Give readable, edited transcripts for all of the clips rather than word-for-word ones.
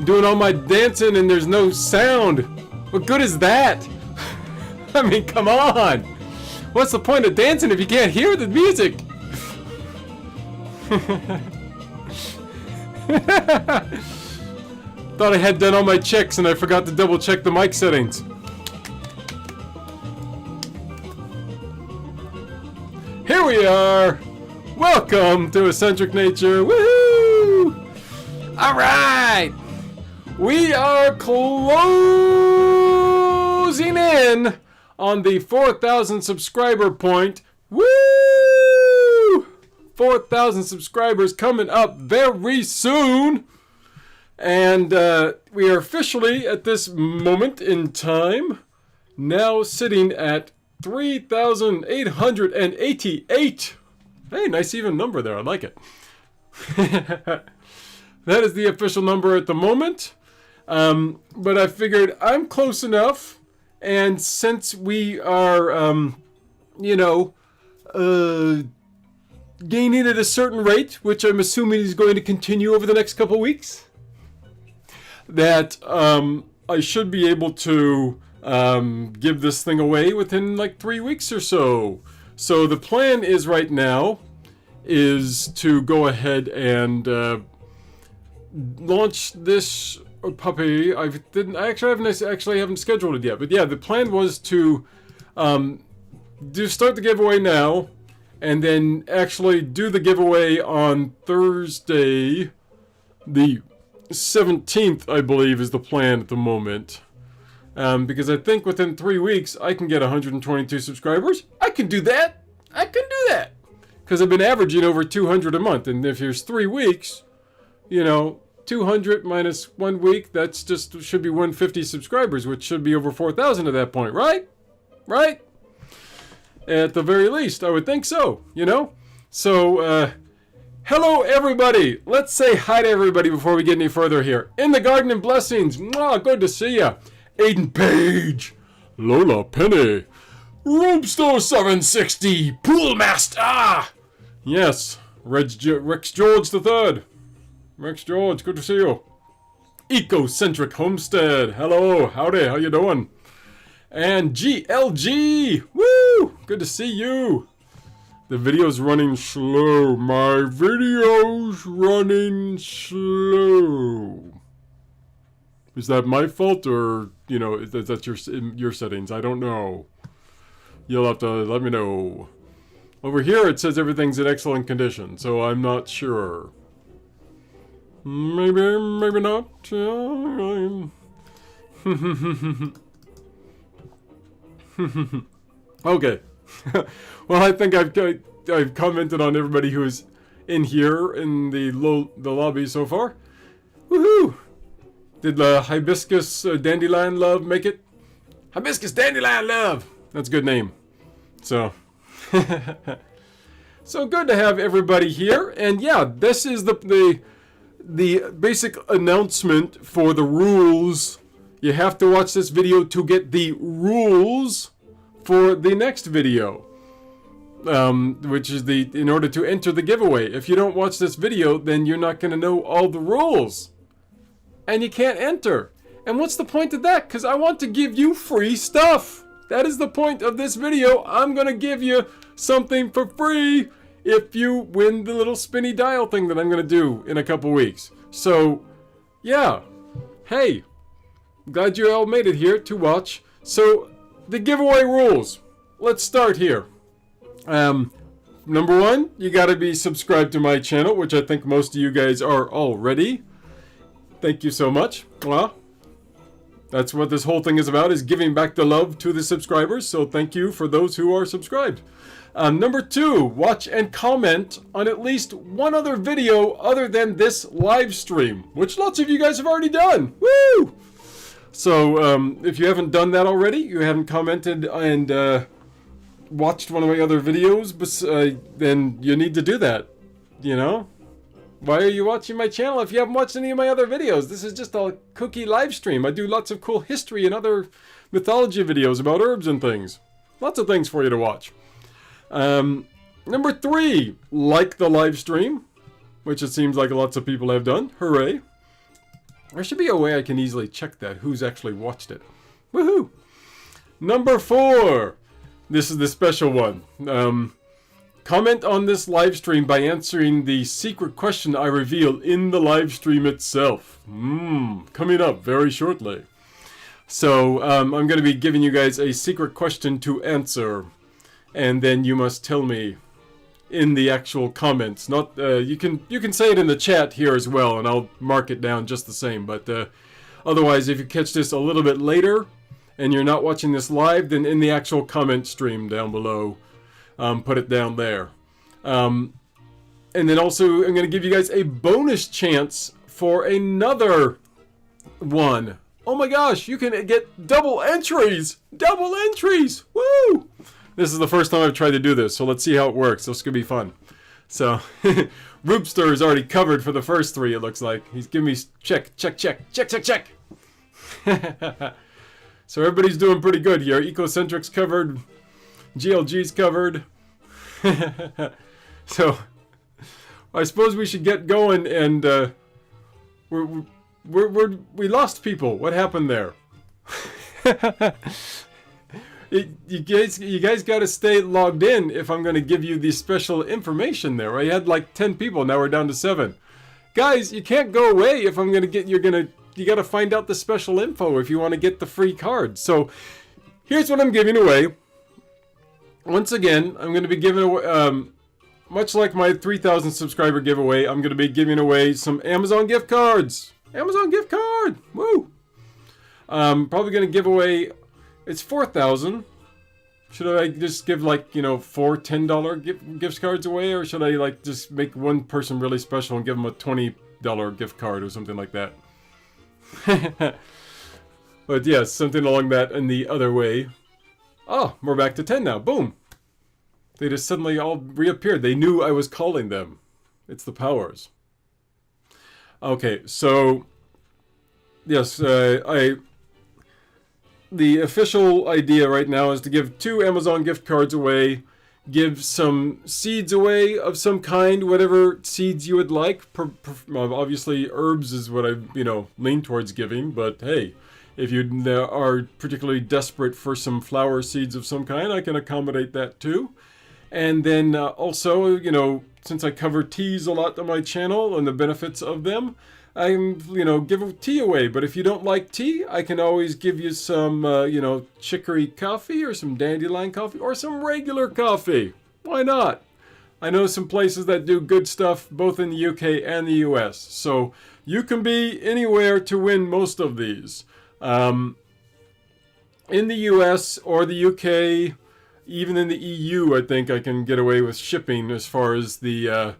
doing all my dancing and there's no sound. What good is that? I mean, come on. What's the point of dancing if you can't hear the music? Thought I had done all my checks and I forgot to double check the mic settings. Here we are. Welcome to Eccentric Nature. Woohoo! Alright! We are closing in on the 4,000 subscriber point. Woo! 4,000 subscribers coming up very soon. And we are officially, at this moment in time, now sitting at 3,888. Hey, nice even number there. I like it. That is the official number at the moment. But I figured I'm close enough. And since we are, gaining at a certain rate, which I'm assuming is going to continue over the next couple weeks, that I should be able to give this thing away within like 3 weeks or so. So the plan is right now is to go ahead and launch this puppy. I haven't scheduled it yet, but yeah, the plan was to start the giveaway now, and then actually do the giveaway on Thursday, the 17th, I believe, is the plan at the moment. Because I think within 3 weeks I can get 122 subscribers. I can do that. Because I've been averaging over 200 a month, and if there's 3 weeks, 200 minus 1 week, that's just should be 150 subscribers, which should be over 4,000 at that point, right? Right? At the very least, I would think so. So, hello everybody. Let's say hi to everybody before we get any further here. In the Garden and Blessings, mwah, good to see ya. Aiden Page, Lola Penny, Roomstore 760, Poolmaster. Yes, Rex George III. Rex George, good to see you. Ecocentric Homestead, hello, howdy, how you doing? And GLG, woo, good to see you. The video's running slow. My video's running slow. Is that my fault, or, is that your settings? I don't know. You'll have to let me know. Over here it says everything's in excellent condition, so I'm not sure. Maybe not. Okay. Well, I think I've commented on everybody who is in here in the lobby so far. Woohoo! Did Hibiscus Dandelion Love make it? Hibiscus Dandelion Love! That's a good name. So, so good to have everybody here. And yeah, this is the basic announcement for the rules. You have to watch this video to get the rules for the next video. Which is in order to enter the giveaway. If you don't watch this video, then you're not going to know all the rules. And you can't enter. And what's the point of that? Because I want to give you free stuff. That is the point of this video. I'm going to give you something for free if you win the little spinny dial thing that I'm going to do in a couple weeks. So, yeah. Hey, glad you all made it here to watch. So, the giveaway rules. Let's start here. Number one, you got to be subscribed to my channel, which I think most of you guys are already. Thank you so much. Well, that's what this whole thing is about, is giving back the love to the subscribers. So thank you for those who are subscribed. Number two, watch and comment on at least one other video other than this live stream, which lots of you guys have already done. Woo! So if you haven't done that already, you haven't commented and watched one of my other videos, then you need to do that. Why are you watching my channel if you haven't watched any of my other videos? This is just a kooky live stream. I do lots of cool history and other mythology videos about herbs and things. Lots of things for you to watch. Number three, like the live stream, which it seems like lots of people have done. Hooray. There should be a way I can easily check that, who's actually watched it. Woohoo! Number 4. This is the special one. Comment on this live stream by answering the secret question I reveal in the live stream itself. Coming up very shortly. So I'm going to be giving you guys a secret question to answer, and then you must tell me in the actual comments. Not you can say it in the chat here as well, and I'll mark it down just the same. But otherwise, if you catch this a little bit later and you're not watching this live, then in the actual comment stream down below, put it down there. And then also, I'm going to give you guys a bonus chance for another one. Oh my gosh, you can get double entries! Double entries! Woo! This is the first time I've tried to do this, so let's see how it works. This is going to be fun. So, Roopster is already covered for the first 3, it looks like. He's giving me check, check, check, check, check, check! So everybody's doing pretty good here. Ecocentric's covered. GLG's covered. So, I suppose we should get going, and we lost people. What happened there? You guys got to stay logged in if I'm going to give you the special information there. I had like 10 people, now we're down to 7. Guys, you can't go away if I'm going to get. You got to find out the special info if you want to get the free card. So, here's what I'm giving away. Once again, I'm going to be giving away, much like my 3,000 subscriber giveaway, I'm going to be giving away some Amazon gift cards. Amazon gift card! Woo! Probably going to give away, it's 4,000. Should I just give like, 4 $10 gift cards away? Or should I like just make one person really special and give them a $20 gift card or something like that? But yes, something along that and the other way. Oh, we're back to 10 now. Boom! They just suddenly all reappeared. They knew I was calling them. It's the powers. Okay, so yes, the official idea right now is to give 2 Amazon gift cards away, give some seeds away of some kind, whatever seeds you would like. Obviously, herbs is what I lean towards giving, but hey, if you are particularly desperate for some flower seeds of some kind, I can accommodate that too. And then also, since I cover teas a lot on my channel and the benefits of them, I'm, give tea away. But if you don't like tea, I can always give you some, chicory coffee or some dandelion coffee or some regular coffee. Why not? I know some places that do good stuff both in the UK and the US. So you can be anywhere to win most of these. In the US or the UK, even in the EU, I think I can get away with shipping as far as the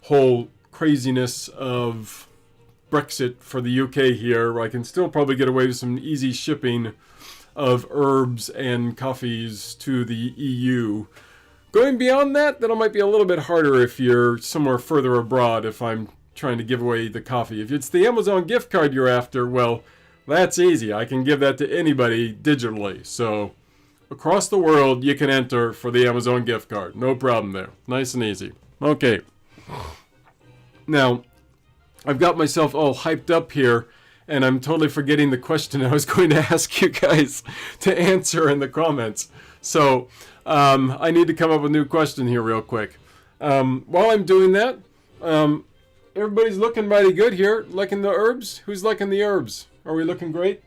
whole craziness of Brexit for the UK here. I can still probably get away with some easy shipping of herbs and coffees to the EU. Going beyond that, then it might be a little bit harder if you're somewhere further abroad if I'm trying to give away the coffee. If it's the Amazon gift card you're after, well, that's easy. I can give that to anybody digitally. So across the world, you can enter for the Amazon gift card. No problem there. Nice and easy. Okay. Now, I've got myself all hyped up here, and I'm totally forgetting the question I was going to ask you guys to answer in the comments. So, I need to come up with a new question here real quick. While I'm doing that, everybody's looking mighty good here. Liking the herbs? Who's liking the herbs? Are we looking great?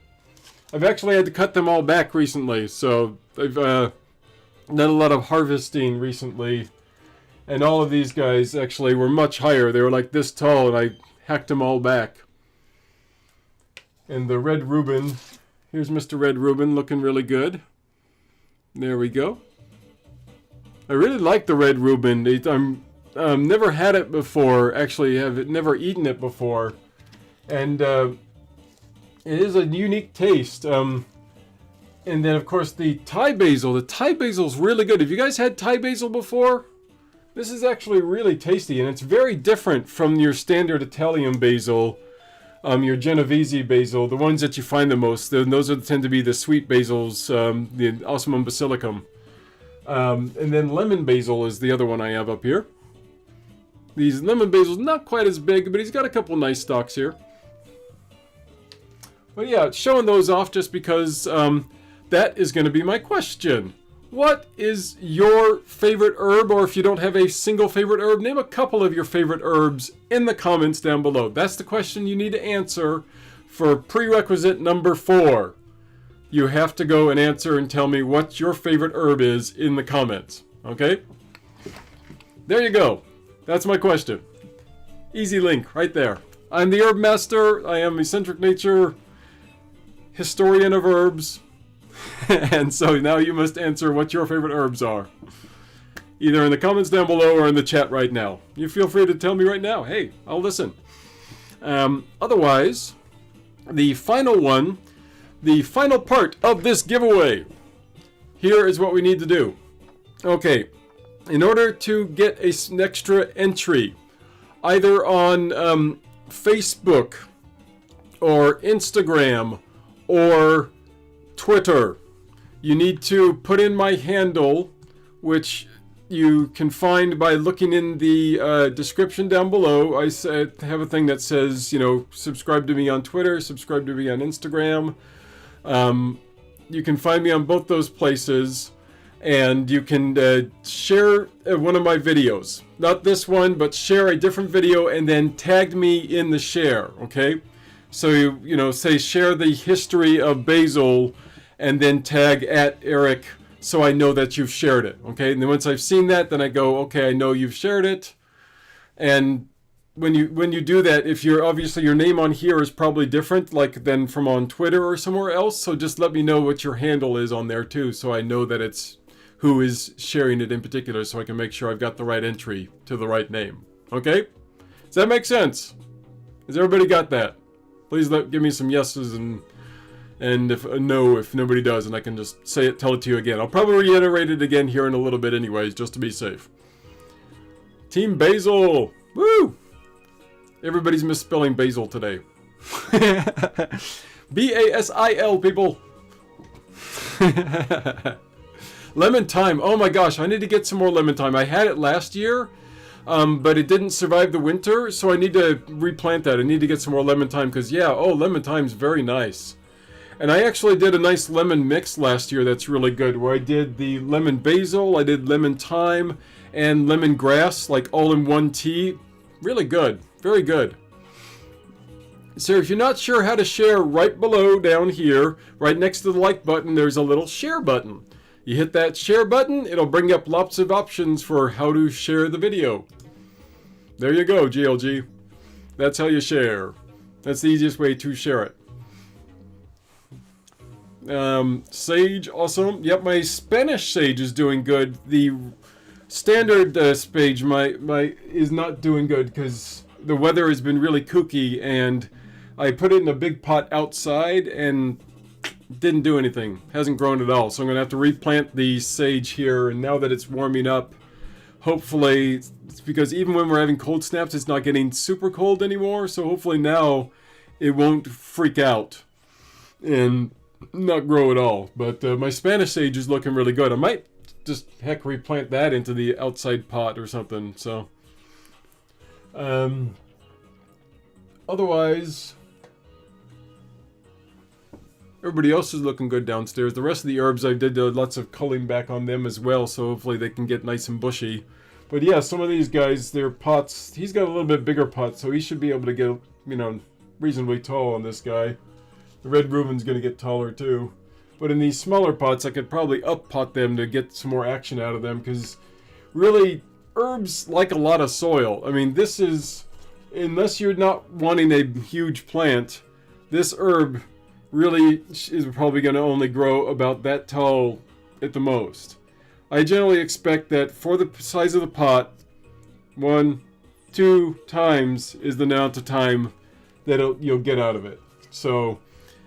I've actually had to cut them all back recently, so I've done a lot of harvesting recently, and all of these guys actually were much higher. They were like this tall, and I hacked them all back. And the red Reuben, here's Mr. Red Reuben looking really good. There we go. I really like the red Reuben. I'm never had it before. Actually, have never eaten it before, and it is a unique taste. And then, of course, the Thai basil. The Thai basil is really good. Have you guys had Thai basil before? This is actually really tasty, and it's very different from your standard Italian basil, your Genovese basil, the ones that you find the most. Those tend to be the sweet basils, the Osmum basilicum. And then lemon basil is the other one I have up here. These lemon basil's not quite as big, but he's got a couple nice stalks here. But yeah, showing those off just because that is going to be my question. What is your favorite herb? Or if you don't have a single favorite herb, name a couple of your favorite herbs in the comments down below. That's the question you need to answer for prerequisite number 4. You have to go and answer and tell me what your favorite herb is in the comments. Okay? There you go. That's my question. Easy link right there. I'm the Herb Master. I am Eccentric Nature, historian of herbs. And so now you must answer what your favorite herbs are. Either in the comments down below or in the chat right now. You feel free to tell me right now. Hey, I'll listen. Otherwise, the final one, the final part of this giveaway. Here is what we need to do. Okay, in order to get an extra entry, either on Facebook or Instagram or Twitter, you need to put in my handle, which you can find by looking in the description down below. I have a thing that says, you know, subscribe to me on Twitter, subscribe to me on Instagram. You can find me on both those places, and you can share one of my videos. Not this one, but share a different video and then tag me in the share, okay? So you know, say share the history of basil and then tag at Eric so I know that you've shared it, okay? And then once I've seen that, then I go, okay, I know you've shared it. And when you do that, if you're obviously your name on here is probably different like than from on Twitter or somewhere else, so just let me know what your handle is on there too, so I know that it's who is sharing it in particular, so I can make sure I've got the right entry to the right name. Okay? Does that make sense? Has everybody got that? Please give me some yeses and if no, if nobody does, and I can just tell it to you again. I'll probably reiterate it again here in a little bit anyways, just to be safe. Team Basil! Woo! Everybody's misspelling basil today. B-A-S-I-L, people! Lemon thyme. Oh my gosh, I need to get some more lemon thyme. I had it last year, but it didn't survive the winter, so I need to replant that. I need to get some more lemon thyme because, yeah, lemon thyme's very nice. And I actually did a nice lemon mix last year that's really good, where I did the lemon basil, I did lemon thyme, and lemongrass, like all in one tea. Really good. Very good. So if you're not sure how to share, right below down here, right next to the like button, there's a little share button. You hit that share button, it'll bring up lots of options for how to share the video. There you go, GLG. That's how you share. That's the easiest way to share it. Sage, awesome. Yep, my Spanish sage is doing good. The standard sage is not doing good because the weather has been really kooky, and I put it in a big pot outside and didn't do anything. Hasn't grown at all. So I'm going to have to replant the sage here, and now that it's warming up, hopefully, it's because even when we're having cold snaps, it's not getting super cold anymore, so hopefully now it won't freak out and not grow at all. But my Spanish sage is looking really good. I might just heck replant that into the outside pot or something. So otherwise, everybody else is looking good downstairs. The rest of the herbs, I did lots of culling back on them as well, so hopefully they can get nice and bushy. But yeah, some of these guys, their pots, he's got a little bit bigger pot, so he should be able to get, you know, reasonably tall on this guy. The red Reuben's going to get taller too. But in these smaller pots, I could probably up-pot them to get some more action out of them, because really, herbs like a lot of soil. I mean, this is, unless you're not wanting a huge plant, this herb really is probably going to only grow about that tall at the most. I generally expect that for the size of the pot, 1-2 times is the amount of time that you'll get out of it. So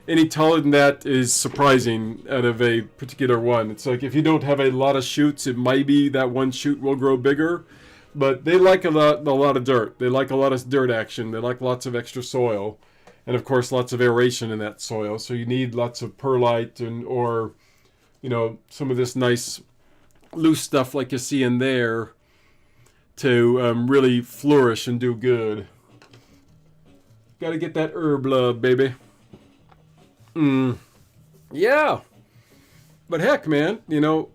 any taller than that is surprising out of a particular one. It's like if you don't have a lot of shoots, it might be that one shoot will grow bigger. But they like a lot of dirt. They like a lot of dirt action. They like lots of extra soil. And of course lots of aeration in that soil. So you need lots of perlite or you know, some of this nice loose stuff like you see in there to really flourish and do good. Gotta get that herb love, baby. Yeah. But heck, man,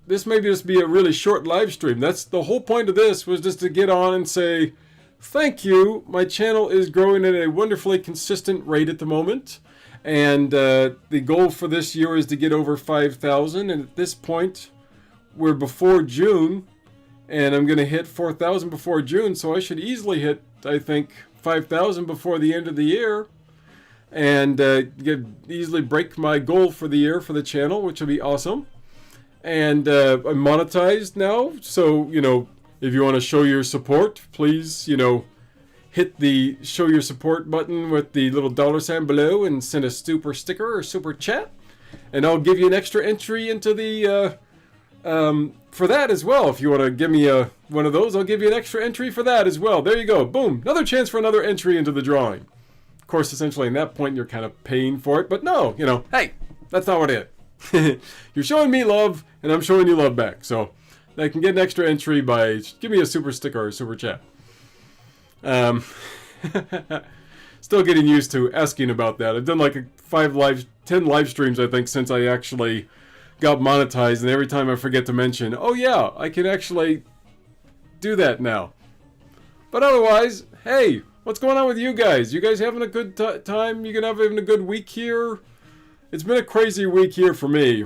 this may just be a really short live stream. That's the whole point of this, was just to get on and say, thank you. My channel is growing at a wonderfully consistent rate at the moment. And the goal for this year is to get over 5,000. And at this point, we're before June. And I'm going to hit 4,000 before June. So I should easily hit, I think, 5,000 before the end of the year. And easily break my goal for the year for the channel, which will be awesome. And I'm monetized now, so if you want to show your support, please hit the show your support button with the little $sign below and send a super sticker or super chat, and I'll give you an extra entry into the for that as well. If you want to give me one of those, I'll give you an extra entry for that as well. There you go, boom, another chance for another entry into the drawing. Of course, essentially, in that point, you're kind of paying for it. But no, hey, that's not what it is. You're showing me love, and I'm showing you love back. So I can get an extra entry by give me a super sticker or super chat. Still getting used to asking about that. I've done like 10 live streams, I think, since I actually got monetized. And every time I forget to mention, oh yeah, I can actually do that now. But otherwise, hey, what's going on with you guys? You guys having a good time? You having a good week here? It's been a crazy week here for me.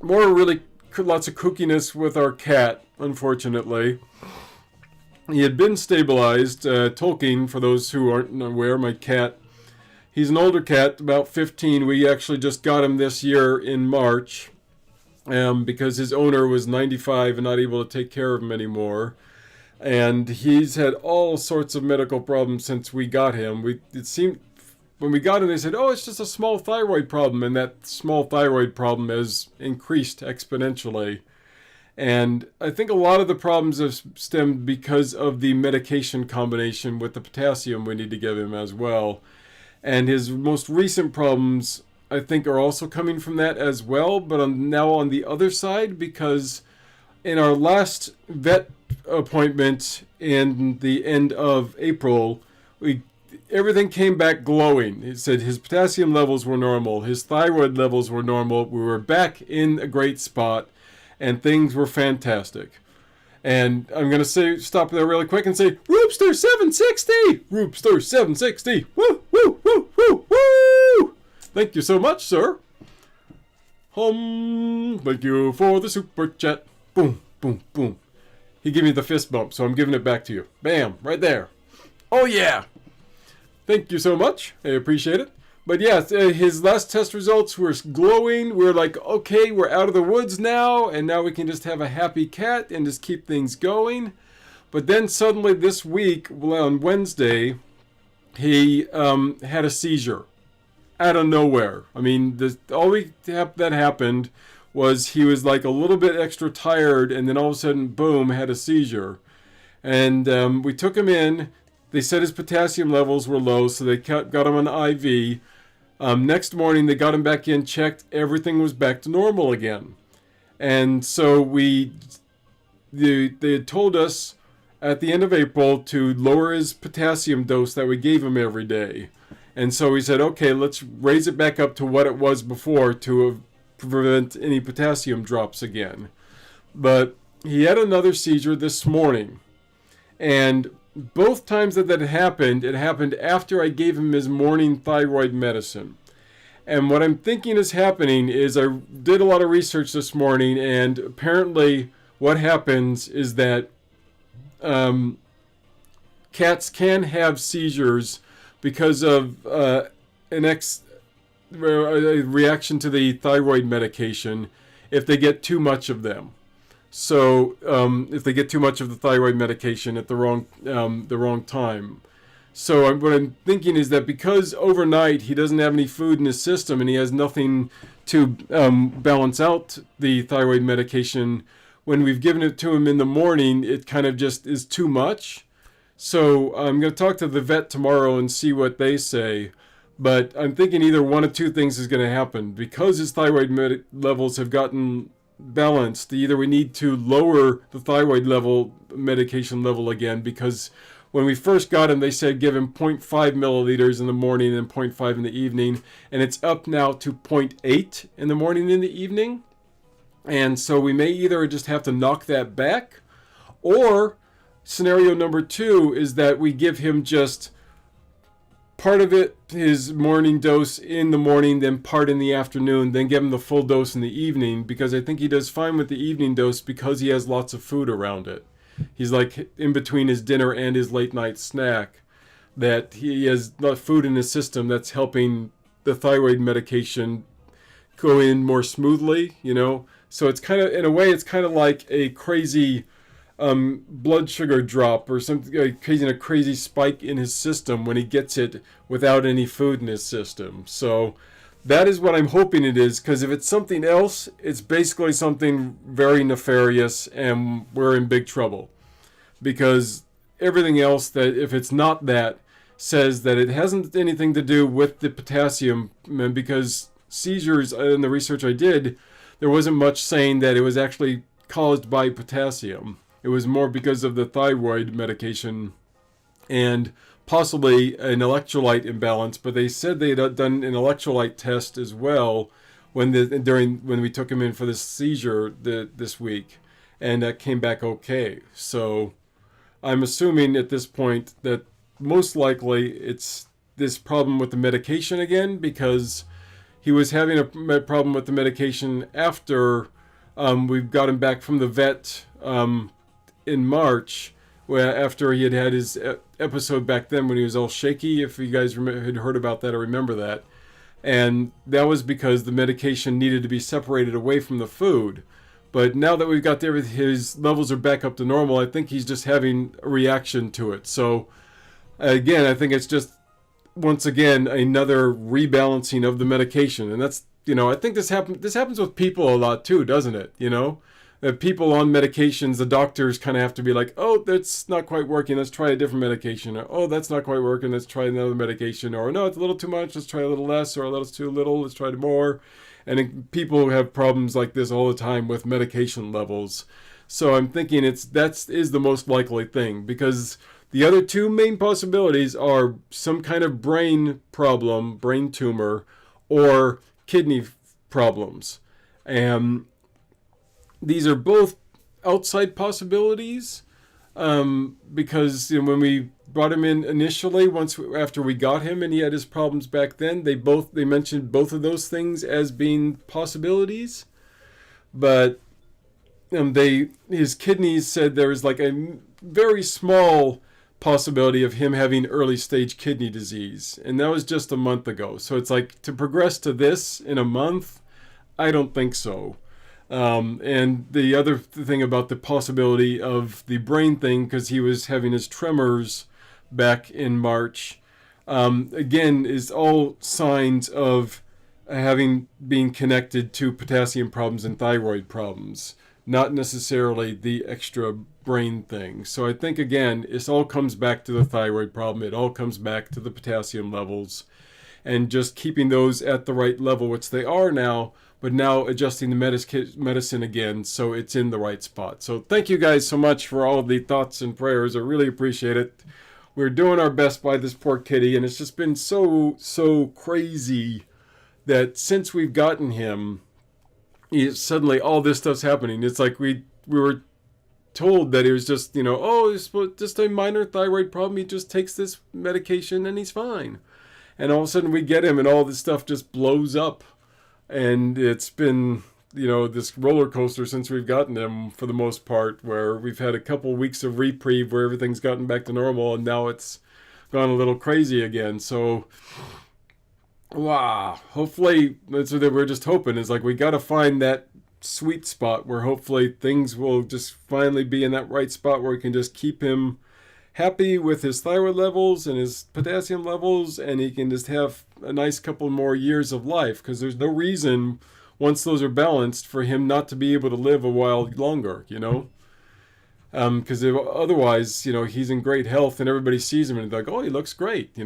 Really lots of kookiness with our cat, unfortunately. He had been stabilized. Tolkien, for those who aren't aware, my cat. He's an older cat, about 15. We actually just got him this year in March because his owner was 95 and not able to take care of him anymore. And he's had all sorts of medical problems since we got him. It seemed when we got him, they said, oh, it's just a small thyroid problem. And that small thyroid problem has increased exponentially. And I think a lot of the problems have stemmed because of the medication combination with the potassium we need to give him as well. And his most recent problems, I think, are also coming from that as well. But I'm now on the other side, because in our last vet appointment in the end of April, everything came back glowing. He said his potassium levels were normal, his thyroid levels were normal, we were back in a great spot, and things were fantastic. And I'm going to stop there really quick and say, Roopster 760! Roopster 760! Woo, woo, woo, woo, woo! Thank you so much, sir. Thank you for the super chat. Boom, boom, boom. He gave me the fist bump, so I'm giving it back to you. Bam, right there. Oh yeah! Thank you so much. I appreciate it. But yeah, his last test results were glowing. We're like, okay, we're out of the woods now, and now we can just have a happy cat and just keep things going. But then suddenly this week, on Wednesday, he had a seizure out of nowhere. I mean, that happened was he was like a little bit extra tired, and then all of a sudden, boom, had a seizure. And we took him in. They said his potassium levels were low, so they got him on IV. Next morning, they got him back in, checked, everything was back to normal again. And so they had told us at the end of April to lower his potassium dose that we gave him every day. And so we said, okay, let's raise it back up to what it was before to prevent any potassium drops again. But he had another seizure this morning. And both times that happened, it happened after I gave him his morning thyroid medicine. And what I'm thinking is happening is I did a lot of research this morning, and apparently what happens is that cats can have seizures because of a reaction to the thyroid medication if they get too much of them. So if they get too much of the thyroid medication at the wrong time. So what I'm thinking is that because overnight he doesn't have any food in his system and he has nothing to balance out the thyroid medication, when we've given it to him in the morning, it kind of just is too much. So I'm going to talk to the vet tomorrow and see what they say. But I'm thinking either one of two things is going to happen. Because his thyroid levels have gotten balanced, either we need to lower the thyroid medication level again, because when we first got him, they said give him 0.5 milliliters in the morning and 0.5 in the evening. And it's up now to 0.8 in the morning and the evening. And so we may either just have to knock that back, or scenario number 2 is that we give him just part of it, his morning dose in the morning, then part in the afternoon, then give him the full dose in the evening, because I think he does fine with the evening dose because he has lots of food around it. He's like in between his dinner and his late night snack, that he has food in his system that's helping the thyroid medication go in more smoothly, you know. So it's kind of, in a way, it's kind of like a crazy blood sugar drop or something, like a crazy spike in his system when he gets it without any food in his system. So that is what I'm hoping it is, because if it's something else, it's basically something very nefarious and we're in big trouble. Because everything else, that if it's not that, says that it hasn't anything to do with the potassium, because seizures, in the research I did, there wasn't much saying that it was actually caused by potassium. It was more because of the thyroid medication and possibly an electrolyte imbalance. But they said they had done an electrolyte test as well when we took him in for this seizure this week, and that came back okay. So I'm assuming at this point that most likely it's this problem with the medication again, because he was having a problem with the medication after we got him back from the vet in March, where after he had his episode back then when he was all shaky. If you guys had heard about that or remember that. And that was because the medication needed to be separated away from the food. But now that we've got there, his levels are back up to normal. I think he's just having a reaction to it. So again, I think it's just, once again, another rebalancing of the medication. And that's, you know, I think this happens with people a lot too, doesn't it? You know, that people on medications, the doctors kind of have to be like, oh, that's not quite working, let's try a different medication. Or, oh, that's not quite working, let's try another medication. Or, no, it's a little too much, let's try a little less. Or, a little too little, let's try more. And people have problems like this all the time with medication levels. So I'm thinking that is the most likely thing, because the other two main possibilities are some kind of brain problem, brain tumor, or kidney problems. And these are both outside possibilities, because when we brought him in initially, after we got him and he had his problems back then, they mentioned both of those things as being possibilities. But his kidneys said there was like a very small possibility of him having early stage kidney disease, and that was just a month ago. So it's like, to progress to this in a month, I don't think so. And the other thing about the possibility of the brain thing, because he was having his tremors back in March, again, is all signs of being connected to potassium problems and thyroid problems, not necessarily the extra brain thing. So I think, again, it all comes back to the thyroid problem. It all comes back to the potassium levels and just keeping those at the right level, which they are now, but now adjusting the medicine again so it's in the right spot. So thank you guys so much for all the thoughts and prayers. I really appreciate it. We're doing our best by this poor kitty, and it's just been so crazy that since we've gotten him, suddenly all this stuff's happening. It's like we were told that it was just, it's just a minor thyroid problem. He just takes this medication and he's fine. And all of a sudden we get him and all this stuff just blows up. And it's been, this roller coaster since we've gotten him, for the most part, where we've had a couple weeks of reprieve where everything's gotten back to normal, and now it's gone a little crazy again. So, wow, hopefully, that's what we're just hoping, is like we got to find that sweet spot where hopefully things will just finally be in that right spot where we can just keep him happy with his thyroid levels and his potassium levels, and he can just have a nice couple more years of life, because there's no reason, once those are balanced, for him not to be able to live a while longer, because otherwise, he's in great health and everybody sees him and they're like, oh, he looks great,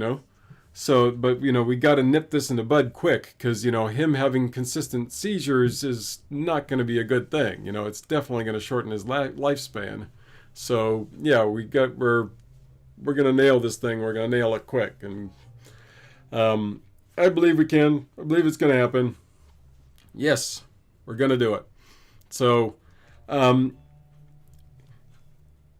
So, but, we got to nip this in the bud quick, because, him having consistent seizures is not going to be a good thing. It's definitely going to shorten his lifespan. So, yeah, we're gonna nail this thing. We're gonna nail it quick, and I believe we can. I believe it's gonna happen. Yes, we're gonna do it. So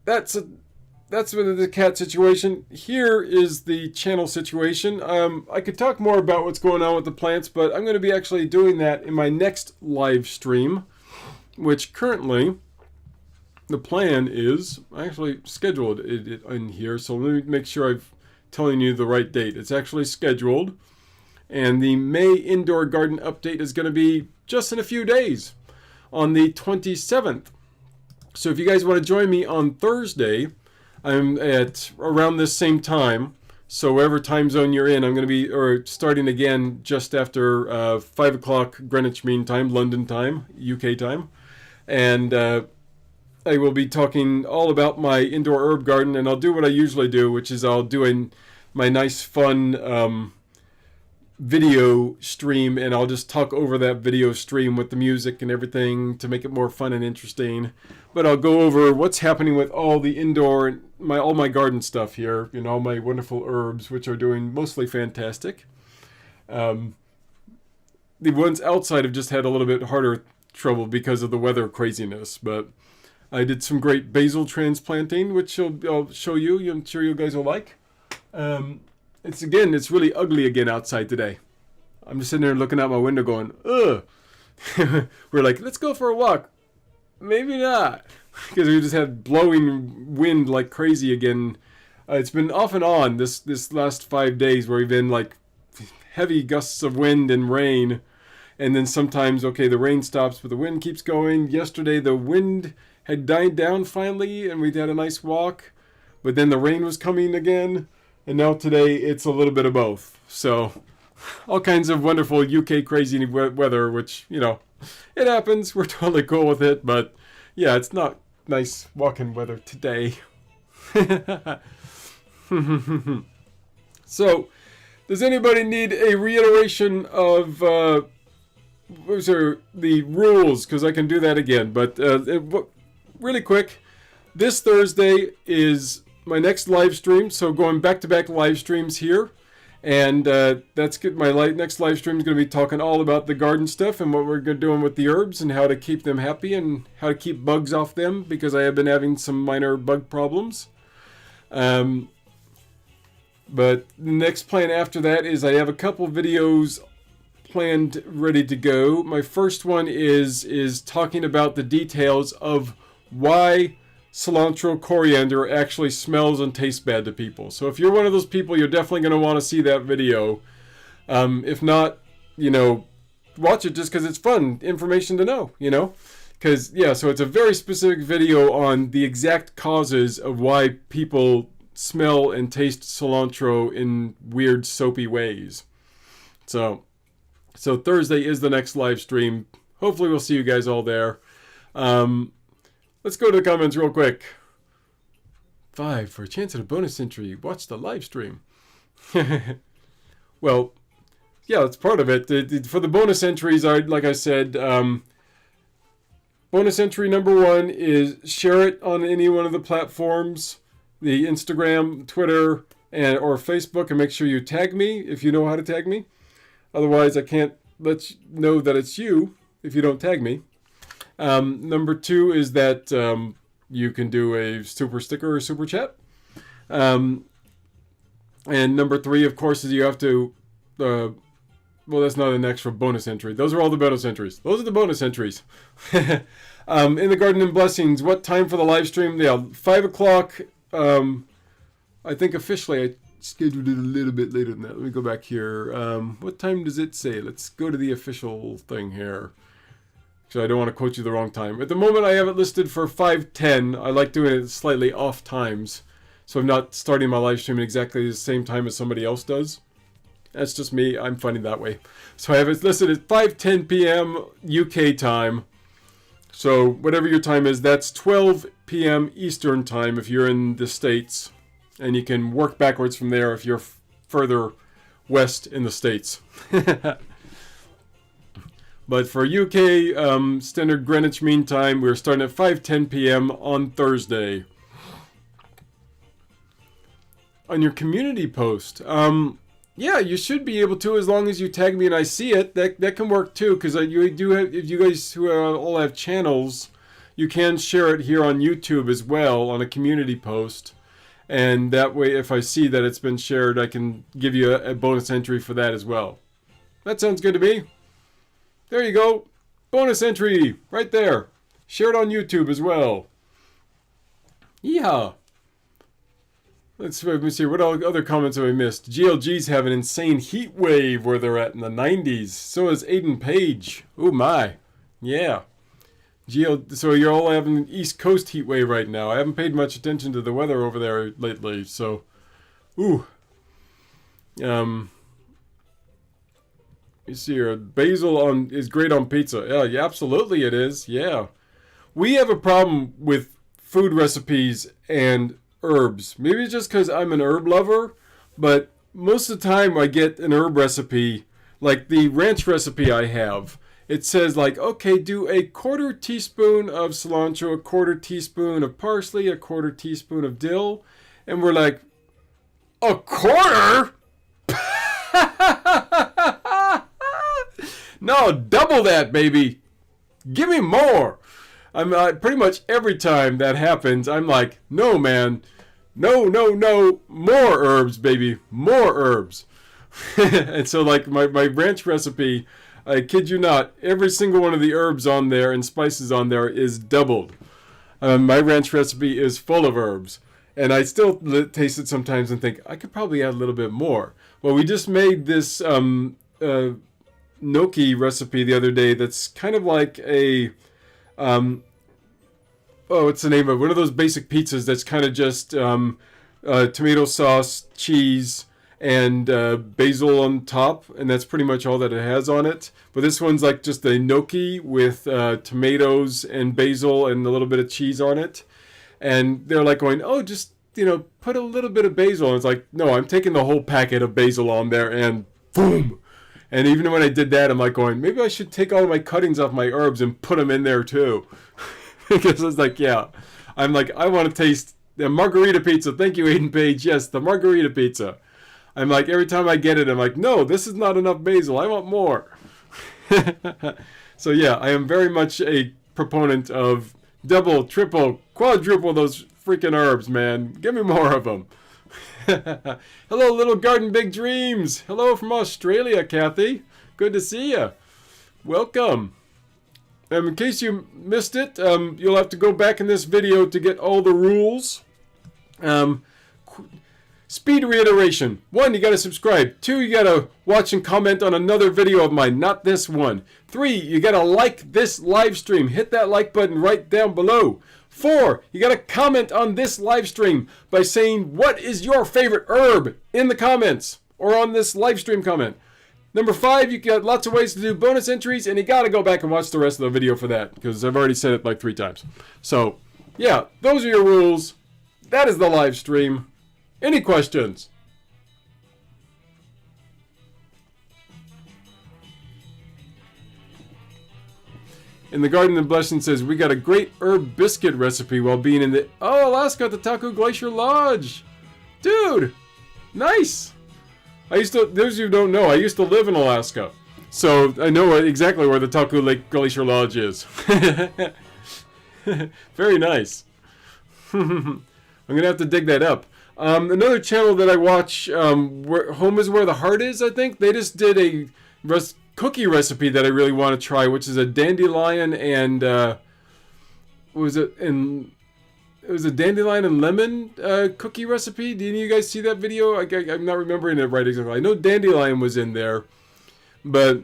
that's the cat situation. Here is the channel situation. I could talk more about what's going on with the plants, but I'm going to be actually doing that in my next live stream, which currently the plan is actually scheduled in here. So let me make sure I'm telling you the right date. It's actually scheduled, and the May indoor garden update is going to be just in a few days on the 27th. So if you guys want to join me on Thursday, I'm at around this same time. So wherever time zone you're in, I'm going to be starting again just after 5 o'clock Greenwich Mean Time, London time, UK time. And I will be talking all about my indoor herb garden, and I'll do what I usually do, which is I'll do my nice fun video stream, and I'll just talk over that video stream with the music and everything to make it more fun and interesting. But I'll go over what's happening with all the indoor, all my garden stuff here, all my wonderful herbs, which are doing mostly fantastic. The ones outside have just had a little bit harder trouble because of the weather craziness, but I did some great basil transplanting, which I'll show you. I'm sure you guys will like. It's really ugly again outside today. I'm just sitting there looking out my window going, ugh. We're like, let's go for a walk. Maybe not. Because we just had blowing wind like crazy again. It's been off and on this last 5 days where we've been like heavy gusts of wind and rain. And then sometimes, the rain stops, but the wind keeps going. Yesterday, the wind had died down finally, and we had a nice walk. But then the rain was coming again. And now today, it's a little bit of both. So, all kinds of wonderful UK crazy weather, which, it happens. We're totally cool with it. But, yeah, it's not nice walking weather today. So, does anybody need a reiteration of the rules? Because I can do that again. But really quick, this Thursday is my next live stream, so going back-to-back live streams here, and that's good. My next live stream is going to be talking all about the garden stuff and what we're doing with the herbs and how to keep them happy and how to keep bugs off them, because I have been having some minor bug problems. But the next plan after that is I have a couple videos planned, ready to go. My first one is talking about the details of why cilantro coriander actually smells and tastes bad to people. So if you're one of those people, you're definitely going to want to see that video. If not, watch it just because it's fun information to know, because so it's a very specific video on the exact causes of why people smell and taste cilantro in weird soapy ways. So Thursday is the next live stream. Hopefully we'll see you guys all there. Let's go to the comments real quick. 5 for a chance at a bonus entry. Watch the live stream. Well, yeah, that's part of it. For the bonus entries, like I said, bonus entry number 1 is share it on any one of the platforms, the Instagram, Twitter, or Facebook, and make sure you tag me if you know how to tag me. Otherwise, I can't let you know that it's you if you don't tag me. Number 2 is that you can do a super sticker or super chat. And number 3, of course, is you have to... well, that's not an extra bonus entry. Those are all the bonus entries. Those are the bonus entries. In the Garden and Blessings, what time for the live stream? Yeah, 5 o'clock. I think officially I scheduled it a little bit later than that. Let me go back here. What time does it say? Let's go to the official thing here. So I don't want to quote you the wrong time. At the moment, I have it listed for 5:10. I like doing it slightly off times, so I'm not starting my live stream at exactly the same time as somebody else does. That's just me. I'm funny that way. So I have it listed at 5:10 p.m. UK time. So whatever your time is, that's 12 p.m. Eastern time if you're in the States. And you can work backwards from there if you're further west in the States. But for UK standard Greenwich Mean Time, we're starting at 5:10 p.m. on Thursday. on your community post. Yeah, you should be able to, as long as you tag me and I see it. That can work too, because you do have, if you guys who all have channels, you can share it here on YouTube as well on a community post. And that way, if I see that it's been shared, I can give you a bonus entry for that as well. That sounds good to me. There you go. Bonus entry right there. Share it on YouTube as well. Yeah. Let me see, what other comments have I missed? GLG's have an insane heat wave where they're at in the 90s. So is Aiden Page. Oh my. Yeah. So you're all having an East Coast heat wave right now. I haven't paid much attention to the weather over there lately, so. Ooh. You see here, basil is great on pizza. Yeah, absolutely it is. Yeah. We have a problem with food recipes and herbs. Maybe it's just because I'm an herb lover, but most of the time I get an herb recipe, like the ranch recipe I have. It says like, okay, do a 1/4 teaspoon of cilantro, a 1/4 teaspoon of parsley, a 1/4 teaspoon of dill, and we're like, a 1/4? No, double that, baby. Give me more. I'm pretty much every time that happens, I'm like, no, man. No, more herbs, baby, more herbs. And so like my ranch recipe, I kid you not, every single one of the herbs on there and spices on there is doubled. My ranch recipe is full of herbs. And I still taste it sometimes and think, I could probably add a little bit more. Well, we just made this gnocchi recipe the other day that's kind of like a... what's the name of it? One of those basic pizzas that's kind of just tomato sauce, cheese, and basil on top, and that's pretty much all that it has on it. But this one's like just a gnocchi with tomatoes and basil and a little bit of cheese on it. And they're like going, oh, just, put a little bit of basil. And it's like, no, I'm taking the whole packet of basil on there and boom. And even when I did that, I'm like going, maybe I should take all of my cuttings off my herbs and put them in there too. Because I was like, yeah, I'm like, I want to taste the margarita pizza. Thank you, Aiden Page. Yes, the margarita pizza. I'm like, every time I get it, I'm like, no, this is not enough basil. I want more. So yeah, I am very much a proponent of double, triple, quadruple those freaking herbs, man. Give me more of them. Hello, Little Garden Big Dreams. Hello from Australia, Kathy. Good to see you. Welcome. In case you missed it, you'll have to go back in this video to get all the rules. Speed reiteration. 1, you gotta subscribe. 2, you gotta watch and comment on another video of mine, not this one. 3, you gotta like this live stream. Hit that like button right down below. 4, you gotta comment on this live stream by saying what is your favorite herb in the comments or on this live stream comment. Number 5, you got lots of ways to do bonus entries, and you gotta go back and watch the rest of the video for that, because I've already said it like 3 times. So, yeah, those are your rules. That is the live stream. Any questions? In the Garden of Blessing says, we got a great herb biscuit recipe while being in the... Oh, Alaska at the Taku Glacier Lodge. Dude, nice. Those of you who don't know, I used to live in Alaska. So I know exactly where the Taku Lake Glacier Lodge is. Very nice. I'm going to have to dig that up. Another channel that I watch, Home is Where the Heart Is, I think. They just did a cookie recipe that I really want to try, which is a dandelion and, it was a dandelion and lemon cookie recipe. Did any of you guys see that video? I'm not remembering it right exactly. I know dandelion was in there, but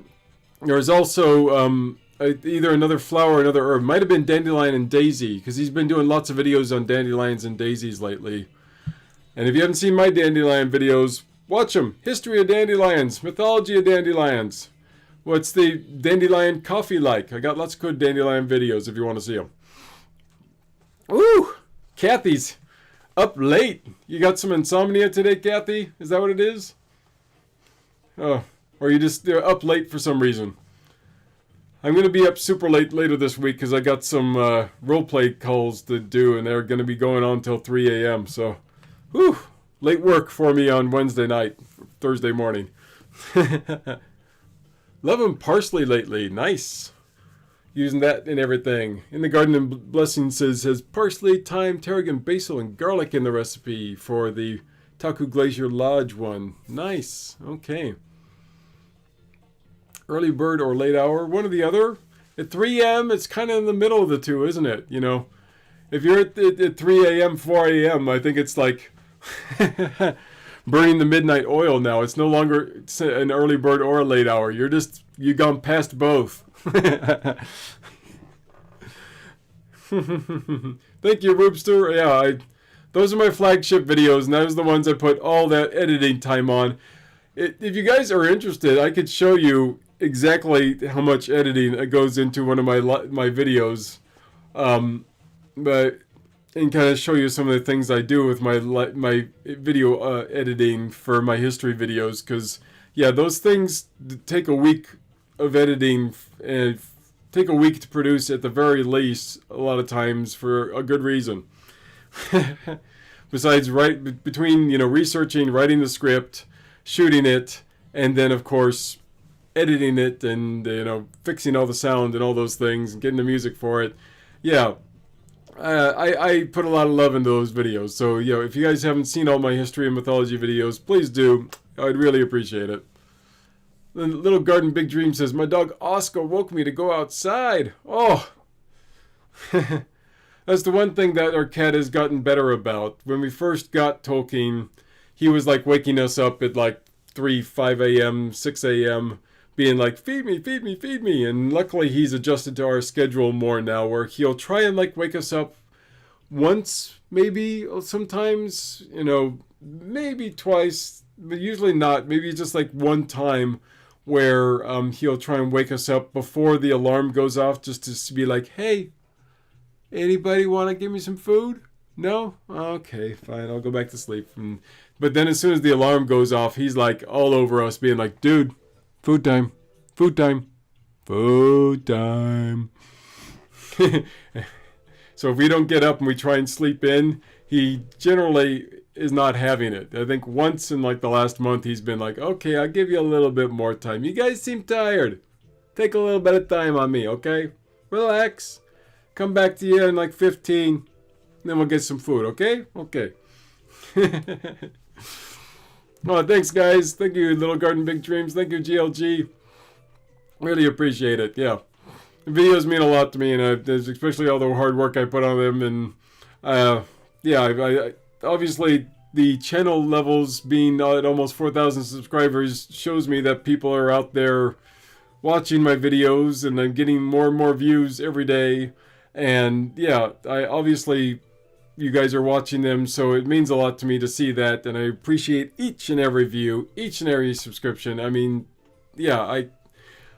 there was also either another flower or another herb. Might have been dandelion and daisy, because he's been doing lots of videos on dandelions and daisies lately. And if you haven't seen my dandelion videos, watch them. History of dandelions, mythology of dandelions. What's the dandelion coffee like? I got lots of good dandelion videos if you want to see them. Ooh, Kathy's up late. You got some insomnia today, Kathy? Is that what it is? Oh, or you just up late for some reason. I'm going to be up super late later this week because I got some roleplay calls to do, and they're going to be going on till 3 a.m. So, whew, late work for me on Wednesday night, Thursday morning. Loving parsley lately. Nice. Using that in everything. In the Garden and Blessing says parsley, thyme, tarragon, basil, and garlic in the recipe for the Taku Glacier Lodge one. Nice. Okay. Early bird or late hour, one or the other. At 3 a.m., it's kind of in the middle of the two, isn't it? You know, if you're at 3 a.m., 4 a.m., I think it's like burning the midnight oil now. It's no longer an early bird or a late hour. You've gone past both. Thank you, Roopster. Yeah, those are my flagship videos, and those are the ones I put all that editing time on. If you guys are interested, I could show you exactly how much editing goes into one of my videos, but and kind of show you some of the things I do with my video editing for my history videos. Because yeah, those things take a week of editing and take a week to produce at the very least. A lot of times for a good reason. Besides, between researching, writing the script, shooting it, and then of course editing it and fixing all the sound and all those things and getting the music for it. Yeah, I put a lot of love into those videos. So if you guys haven't seen all my history and mythology videos, please do. I'd really appreciate it. The Little Garden Big Dream says, my dog Oscar woke me to go outside. Oh. That's the one thing that our cat has gotten better about. When we first got Tolkien, he was like waking us up at like 3, 5 a.m., 6 a.m., being like, feed me, feed me, feed me. And luckily he's adjusted to our schedule more now, where he'll try and like wake us up once, maybe, sometimes, maybe twice, but usually not. Maybe just like one time where he'll try and wake us up before the alarm goes off, just to be like, hey, anybody want to give me some food? No? Okay, fine. I'll go back to sleep. But then as soon as the alarm goes off, he's like all over us being like, dude, food time, food time, food time. So if we don't get up and we try and sleep in, he generally is not having it. I think once in like the last month, he's been like, okay, I'll give you a little bit more time. You guys seem tired. Take a little bit of time on me, okay? Relax. Come back to you in like 15. Then we'll get some food, okay? Okay. Oh, thanks, guys. Thank you, Little Garden Big Dreams. Thank you, GLG. Really appreciate it. Yeah. The videos mean a lot to me, and especially all the hard work I put on them. And yeah, I obviously the channel levels being at almost 4,000 subscribers shows me that people are out there watching my videos, and I'm getting more and more views every day. And yeah, obviously you guys are watching them, so it means a lot to me to see that, and I appreciate each and every view, each and every subscription. I mean, yeah, I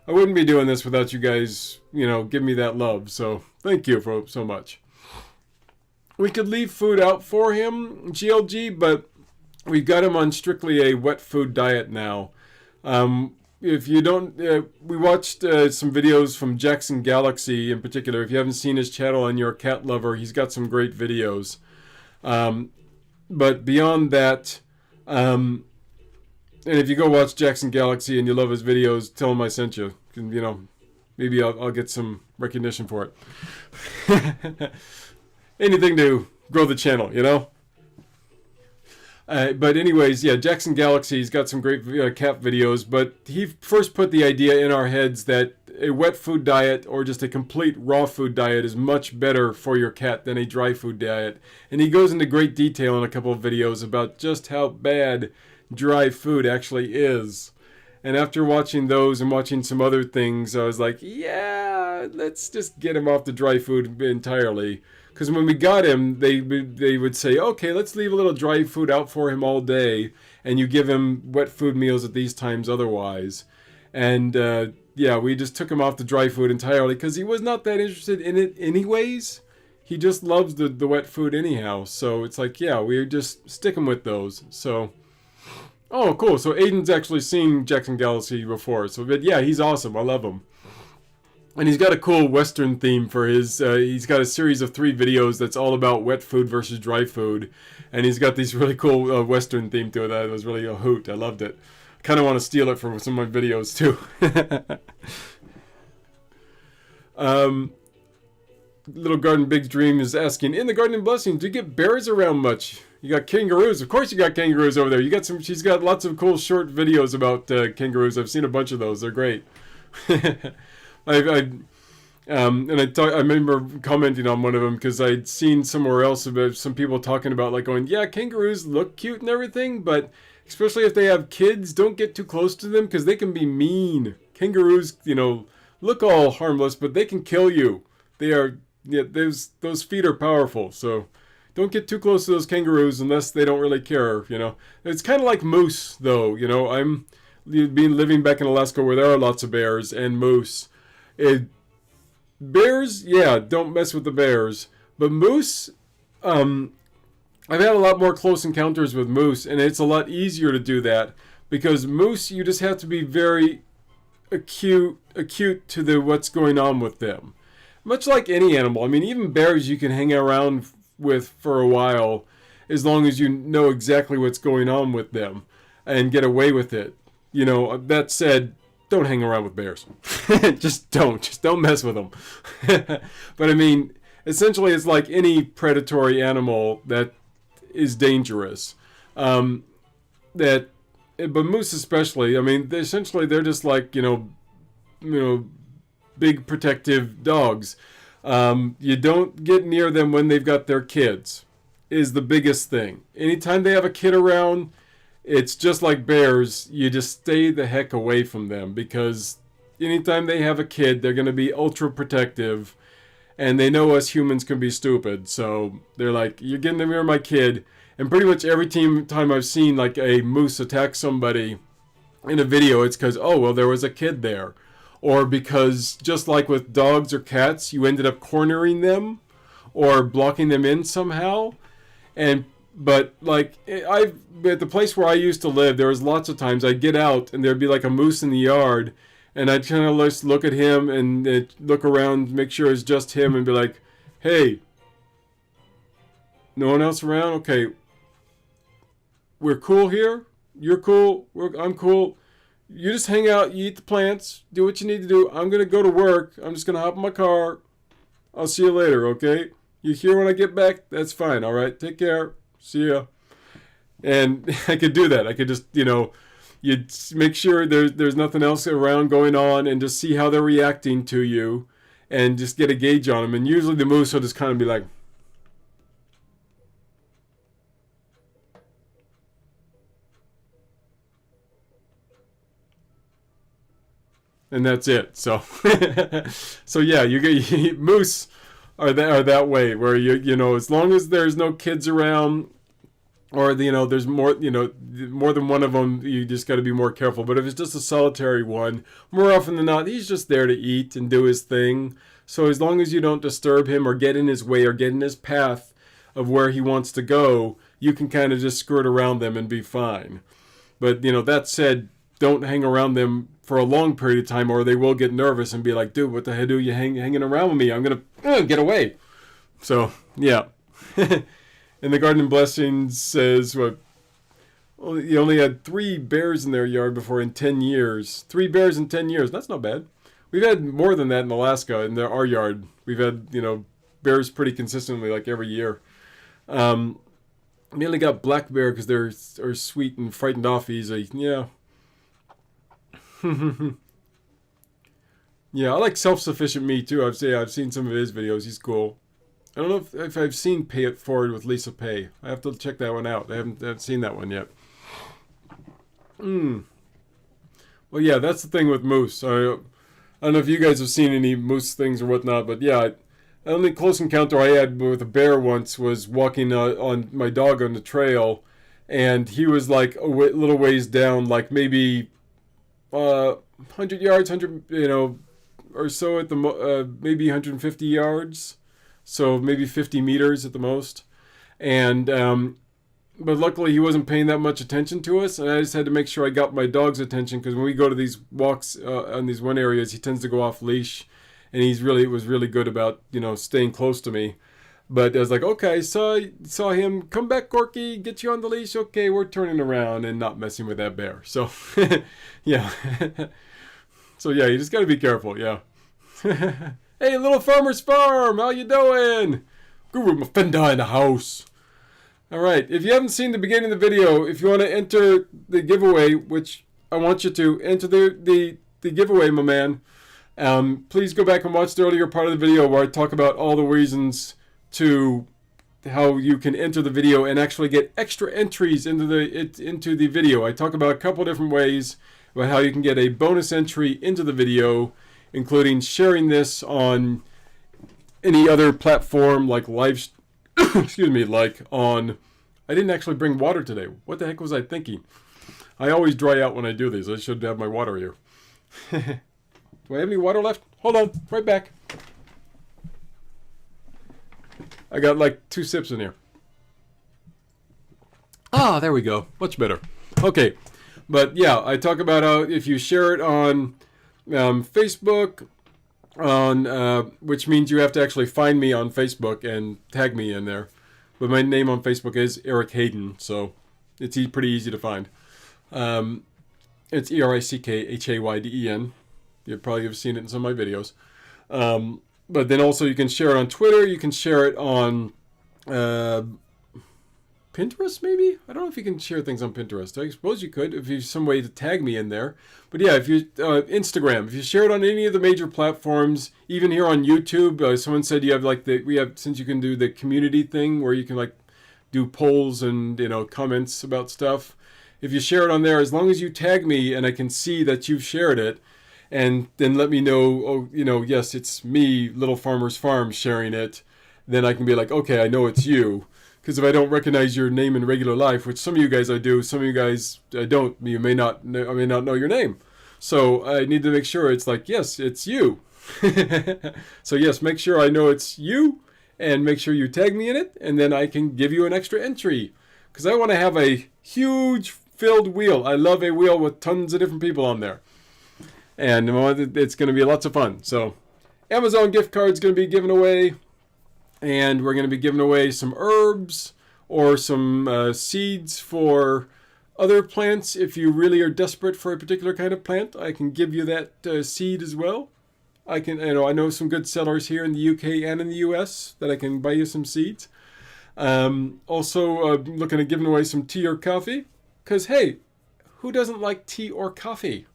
wouldn't be doing this without you guys, give me that love. So thank you so much. We could leave food out for him, GLG, but we've got him on strictly a wet food diet now. If you don't, we watched some videos from Jackson Galaxy in particular. If you haven't seen his channel and you're a cat lover, he's got some great videos. But beyond that, and if you go watch Jackson Galaxy and you love his videos, tell him I sent you. Maybe I'll get some recognition for it. Anything to grow the channel, But anyways, yeah, Jackson Galaxy's got some great cat videos, but he first put the idea in our heads that a wet food diet or just a complete raw food diet is much better for your cat than a dry food diet. And he goes into great detail in a couple of videos about just how bad dry food actually is. And after watching those and watching some other things, I was like, yeah, let's just get him off the dry food entirely. Because when we got him, they would say, okay, let's leave a little dry food out for him all day, and you give him wet food meals at these times otherwise. And yeah, we just took him off the dry food entirely because he was not that interested in it anyways. He just loves the wet food anyhow. So it's like, yeah, we just stick him with those. So, oh, cool. So Aiden's actually seen Jackson Galaxy before. So, but yeah, he's awesome. I love him. And he's got a cool Western theme for his. He's got a series of 3 videos that's all about wet food versus dry food, and he's got these really cool Western theme to it. That was really a hoot. I loved it. Kind of want to steal it from some of my videos too. Little Garden Big Dream is asking, in the Garden of Blessings, do you get bears around much? You got kangaroos. Of course you got kangaroos over there. You got some. She's got lots of cool short videos about kangaroos. I've seen a bunch of those. They're great. I remember commenting on one of them because I'd seen somewhere else about some people talking about like going, yeah, kangaroos look cute and everything, but especially if they have kids, don't get too close to them because they can be mean. Kangaroos, look all harmless, but they can kill you. They are, yeah, those feet are powerful, so don't get too close to those kangaroos unless they don't really care. It's kind of like moose, though. I'm living back in Alaska where there are lots of bears and moose. Bears, yeah, don't mess with the bears. But moose, I've had a lot more close encounters with moose, and it's a lot easier to do that because moose, you just have to be very acute to what's going on with them. Much like any animal. I mean, even bears you can hang around with for a while as long as you know exactly what's going on with them and get away with it. That said, don't hang around with bears. Just don't mess with them. But I mean, essentially it's like any predatory animal that is dangerous. But moose especially, I mean, they're just like, big protective dogs. You don't get near them when they've got their kids is the biggest thing. Anytime they have a kid around, it's just like bears. You just stay the heck away from them because anytime they have a kid, they're going to be ultra protective, and they know us humans can be stupid. So they're like, you're getting near my kid. And pretty much every time I've seen like a moose attack somebody in a video, it's because, oh, well, there was a kid there. Or because just like with dogs or cats, you ended up cornering them or blocking them in somehow. But like at the place where I used to live, there was lots of times I'd get out and there'd be like a moose in the yard, and I'd kind of just look at him and look around, make sure it's just him, and be like, "Hey, no one else around? Okay, we're cool here. You're cool. I'm cool. You just hang out. You eat the plants. Do what you need to do. I'm gonna go to work. I'm just gonna hop in my car. I'll see you later. Okay? You here when I get back? That's fine. All right. Take care. See ya." And I could do that. I could just, you'd make sure there's nothing else around going on and just see how they're reacting to you and just get a gauge on them. And usually the moose will just kind of be like, and that's it. So, so yeah, moose are that way where as long as there's no kids around, or there's more than one of them, you just got to be more careful. But if it's just a solitary one, more often than not, he's just there to eat and do his thing. So as long as you don't disturb him or get in his way or get in his path of where he wants to go, you can kind of just skirt around them and be fine. But that said, don't hang around them for a long period of time, or they will get nervous and be like, "Dude, what the hell are you hanging around with me? I'm gonna get away." So yeah. And the Garden of Blessings says, "What? Well, you only had 3 bears in their yard before in 10 years. 3 bears in 10 years. That's not bad. We've had more than that in Alaska in our yard. We've had bears pretty consistently, like every year. Mainly got black bear because they're sweet and frightened off easy. Yeah." Yeah, I like self-sufficient me too. I've seen some of his videos. He's cool. I don't know if I've seen Pay It Forward with Lisa Pay. I have to check that one out. I haven't seen that one yet. Well, yeah, that's the thing with moose. I don't know if you guys have seen any moose things or whatnot, but yeah, the only close encounter I had with a bear once was walking on my dog on the trail, and he was like a little ways down, like maybe 100 yards, or so at the maybe 150 yards, so maybe 50 meters at the most. And but luckily he wasn't paying that much attention to us, and I just had to make sure I got my dog's attention, because when we go to these walks on these one areas, he tends to go off leash, and he was really good about, you know, staying close to me. But I was like, okay, saw him, come back, Corky, get you on the leash. Okay, we're turning around and not messing with that bear. So, yeah. So yeah, you just got to be careful. Yeah. Hey, Little Farmer's Farm, how you doing? Guru Mafenda in the house. All right, if you haven't seen the beginning of the video, if you want to enter the giveaway, which I want you to enter the giveaway, my man, please go back and watch the earlier part of the video where I talk about all the reasons to how you can enter the video and actually get extra entries into the video. I talk about a couple different ways about how you can get a bonus entry into the video, including sharing this on any other platform like live excuse me, like on, I didn't actually bring water today. What the heck was I thinking? I always dry out when I do these. I should have my water here. Do I have any water left? Hold on, right back. I got like 2 sips in here. Ah, there we go. Much better. Okay, but yeah, I talk about how if you share it on Facebook, which means you have to actually find me on Facebook and tag me in there. But my name on Facebook is Eric Hayden, so it's pretty easy to find. It's ErickHayden. You probably have seen it in some of my videos. But then also you can share it on Twitter. You can share it on Pinterest, maybe? I don't know if you can share things on Pinterest. I suppose you could if there's some way to tag me in there. But yeah, if you Instagram, if you share it on any of the major platforms, even here on YouTube, someone said you have like since you can do the community thing where you can like do polls and, you know, comments about stuff. If you share it on there, as long as you tag me and I can see that you've shared it, and then let me know, oh, you know, yes, it's me, Little Farmer's Farm, sharing it, then I can be like, okay, I know it's you. Because if I don't recognize your name in regular life, which some of you guys I do, some of you guys I don't, you may not know, I may not know your name. So I need to make sure it's like, yes, it's you. So yes, make sure I know it's you, and make sure you tag me in it, and then I can give you an extra entry. Because I want to have a huge filled wheel. I love a wheel with tons of different people on there. And it's going to be lots of fun. So Amazon gift card's going to be given away. And we're going to be giving away some herbs or some seeds for other plants. If you really are desperate for a particular kind of plant, I can give you that seed as well. I know some good sellers here in the UK and in the US that I can buy you some seeds. Also looking at giving away some tea or coffee. Because, hey, who doesn't like tea or coffee?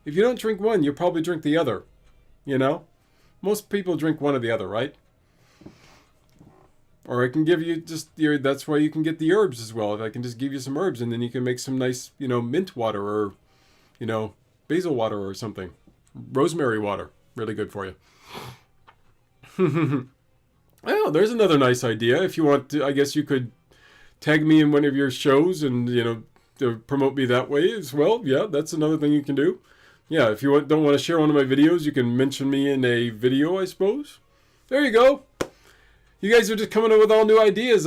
If you don't drink one, you'll probably drink the other. You know? Most people drink one or the other, right? Or I can give you that's why you can get the herbs as well. If I can just give you some herbs, and then you can make some nice, you know, mint water or, you know, basil water or something. Rosemary water. Really good for you. Oh, there's another nice idea. If you want to, I guess you could tag me in one of your shows and, you know, to promote me that way as well. Yeah, that's another thing you can do. Yeah, if you don't want to share one of my videos, you can mention me in a video, I suppose. There you go. You guys are just coming up with all new ideas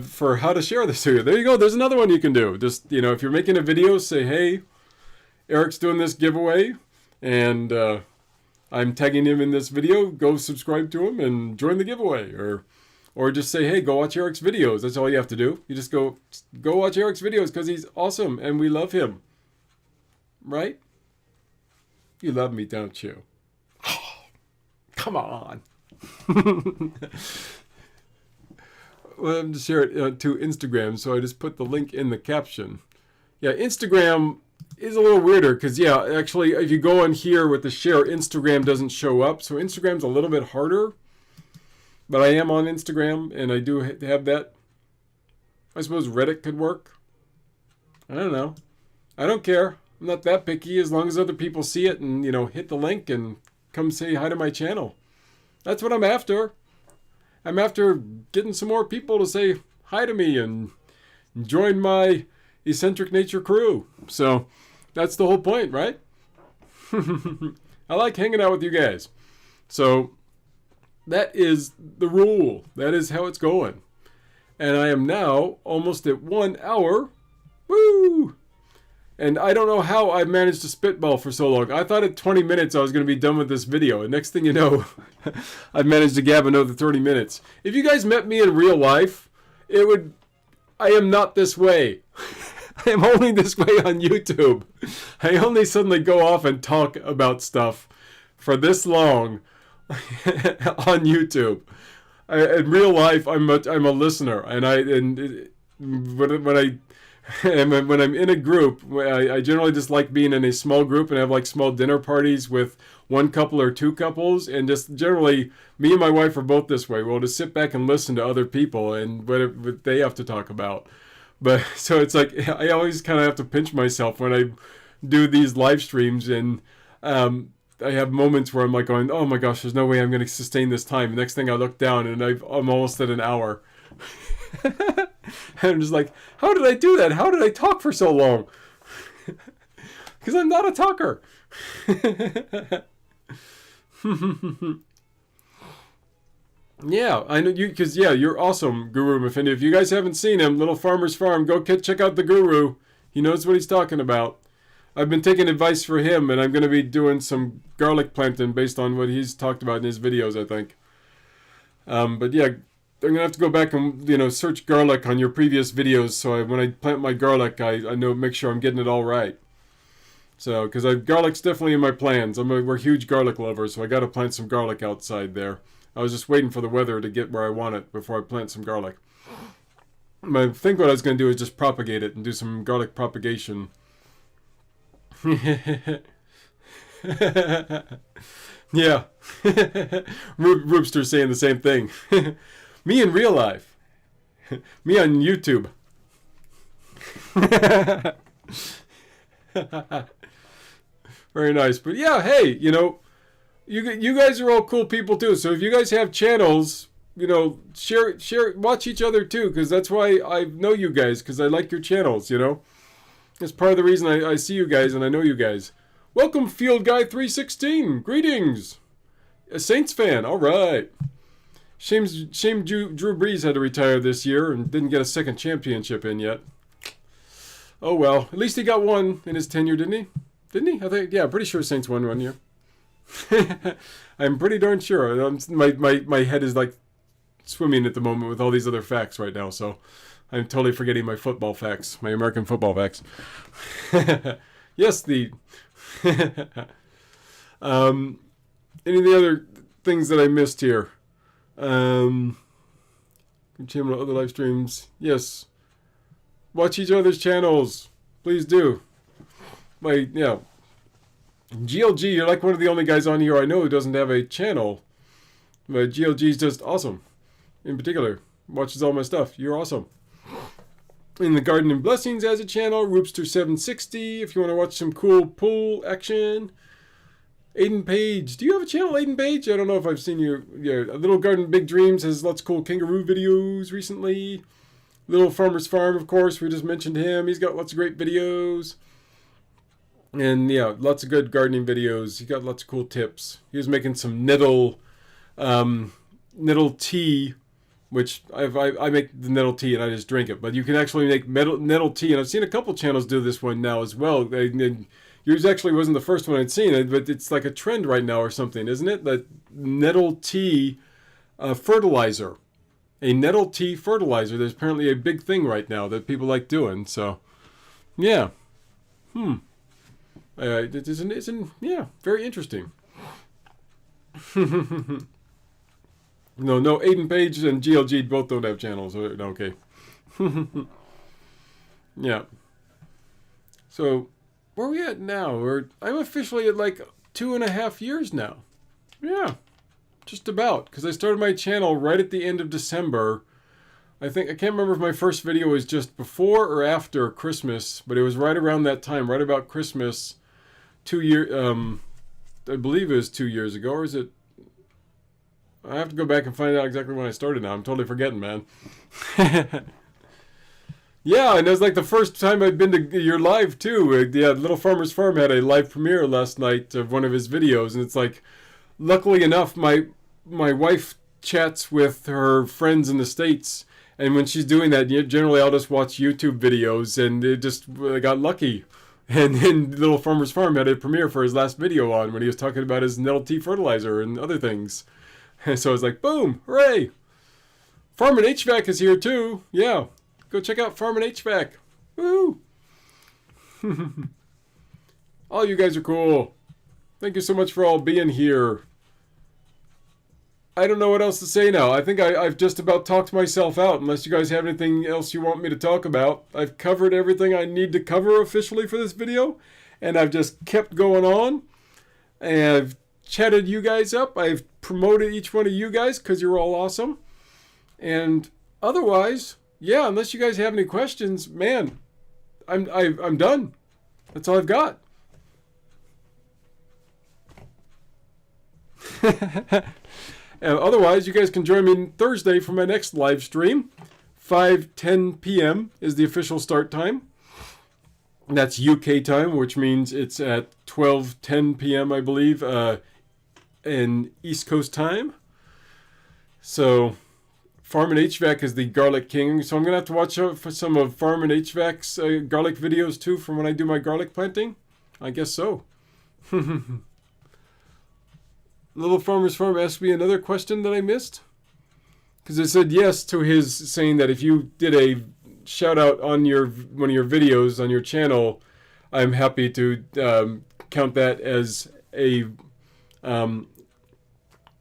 for how to share this to you. There you go. There's another one you can do. Just, you know, if you're making a video, say, hey, Eric's doing this giveaway, and I'm tagging him in this video. Go subscribe to him and join the giveaway. Or just say, hey, go watch Eric's videos. That's all you have to do. You just go watch Eric's videos because he's awesome and we love him. Right? You love me, don't you? Come on. Well, I'm just share it to Instagram, so I just put the link in the caption. Yeah, Instagram is a little weirder because, yeah, actually, if you go on here with the share, Instagram doesn't show up. So Instagram's a little bit harder. But I am on Instagram, and I do have that. I suppose Reddit could work. I don't know. I don't care. I'm not that picky as long as other people see it and, you know, hit the link and come say hi to my channel. That's what I'm after. I'm after getting some more people to say hi to me and join my eccentric nature crew. So that's the whole point, right? I like hanging out with you guys. So that is the rule. That is how it's going. And I am now almost at 1 hour. Woo! And I don't know how I managed to spitball for so long. I thought at 20 minutes I was going to be done with this video. And next thing you know, I've managed to gab another 30 minutes. If you guys met me in real life, I am not this way. I am only this way on YouTube. I only suddenly go off and talk about stuff for this long on YouTube. In real life, I'm a listener, and when I'm in a group, I generally just like being in a small group and have like small dinner parties with one couple or two couples, and just generally me and my wife are both this way. We'll just sit back and listen to other people and what they have to talk about. But so it's like I always kind of have to pinch myself when I do these live streams, and I have moments where I'm like going, oh my gosh, there's no way I'm going to sustain this time. Next thing I look down and I'm almost at an hour. And I'm just like, how did I do that? How did I talk for so long? Because I'm not a talker. Yeah, I know you, because yeah, you're awesome, Guru Mafindi. If you guys haven't seen him, Little Farmer's Farm, go check out the Guru. He knows what he's talking about. I've been taking advice for him, and I'm going to be doing some garlic planting based on what he's talked about in his videos, I think. But yeah, I'm going to have to go back and, search garlic on your previous videos, so when I plant my garlic, I know, make sure I'm getting it all right. So, because garlic's definitely in my plans. We're huge garlic lovers, so I got to plant some garlic outside there. I was just waiting for the weather to get where I want it before I plant some garlic. I think what I was going to do is just propagate it and do some garlic propagation. Yeah. Roopster's saying the same thing. Me in real life. Me on YouTube. Very nice. But yeah, hey, you guys are all cool people too. So if you guys have channels, share, watch each other too, because that's why I know you guys, because I like your channels, It's part of the reason I see you guys and I know you guys. Welcome, Field Guy 316. Greetings. A Saints fan. All right. Shame Drew Brees had to retire this year and didn't get a second championship in yet. Oh well. At least he got one in his tenure, didn't he? Didn't he? I think. Yeah, pretty sure Saints won one year. I'm pretty darn sure. My head is like swimming at the moment with all these other facts right now, so I'm totally forgetting my football facts, my American football facts. Yes, any of the other things that I missed here? Channel other live streams. Yes. Watch each other's channels. Please do. GLG, you're like one of the only guys on here I know who doesn't have a channel. But GLG is just awesome. In particular, watches all my stuff. You're awesome. In the Garden and Blessings as a channel, Roopster760, if you want to watch some cool pool action. Aiden Page. Do you have a channel, Aiden Page? I don't know if I've seen you. Yeah, Little Garden Big Dreams has lots of cool kangaroo videos recently. Little Farmer's Farm, of course, we just mentioned him. He's got lots of great videos. And yeah, lots of good gardening videos. He got lots of cool tips. He was making some nettle tea, which I make the nettle tea and I just drink it. But you can actually make nettle tea, and I've seen a couple channels do this one now as well. Yours actually wasn't the first one I'd seen, but it's like a trend right now or something, isn't it? That nettle tea fertilizer. A nettle tea fertilizer. There's apparently a big thing right now that people like doing. So, yeah. Yeah, very interesting. No, Aiden Page and GLG both don't have channels. Okay. Yeah. So, where are we at now? I'm officially at like 2.5 years now. Yeah, just about. Because I started my channel right at the end of December. I can't remember if my first video was just before or after Christmas, but it was right around that time, right about Christmas. I believe it was 2 years ago, or is it? I have to go back and find out exactly when I started now. I'm totally forgetting, man. Yeah, and it was like the first time I'd been to your live, too. Yeah, Little Farmer's Farm had a live premiere last night of one of his videos, and it's like, luckily enough, my wife chats with her friends in the States, and when she's doing that, generally I'll just watch YouTube videos, and I got lucky. And then Little Farmer's Farm had a premiere for his last video on when he was talking about his Nettle Tea fertilizer and other things. And so I was like, boom, hooray! Farm and HVAC is here too. Yeah, go check out Farm and HVAC. Woo! All you guys are cool. Thank you so much for all being here. I don't know what else to say now. I think I've just about talked myself out, unless you guys have anything else you want me to talk about. I've covered everything I need to cover officially for this video, and I've just kept going on. And I've chatted you guys up. I've promoted each one of you guys because you're all awesome. And otherwise, yeah, unless you guys have any questions, man, I'm done. That's all I've got. Otherwise, you guys can join me Thursday for my next live stream. 5:10 p.m. is the official start time. That's UK time, which means it's at 12:10 p.m., I believe, in East Coast time. So, Farm and HVAC is the Garlic King. So I'm going to have to watch out for some of Farm and HVAC's garlic videos, too, from when I do my garlic planting. I guess so. Little Farmer's Farm asked me another question that I missed. Because I said yes to his saying that if you did a shout out on one of your videos on your channel, I'm happy to count that as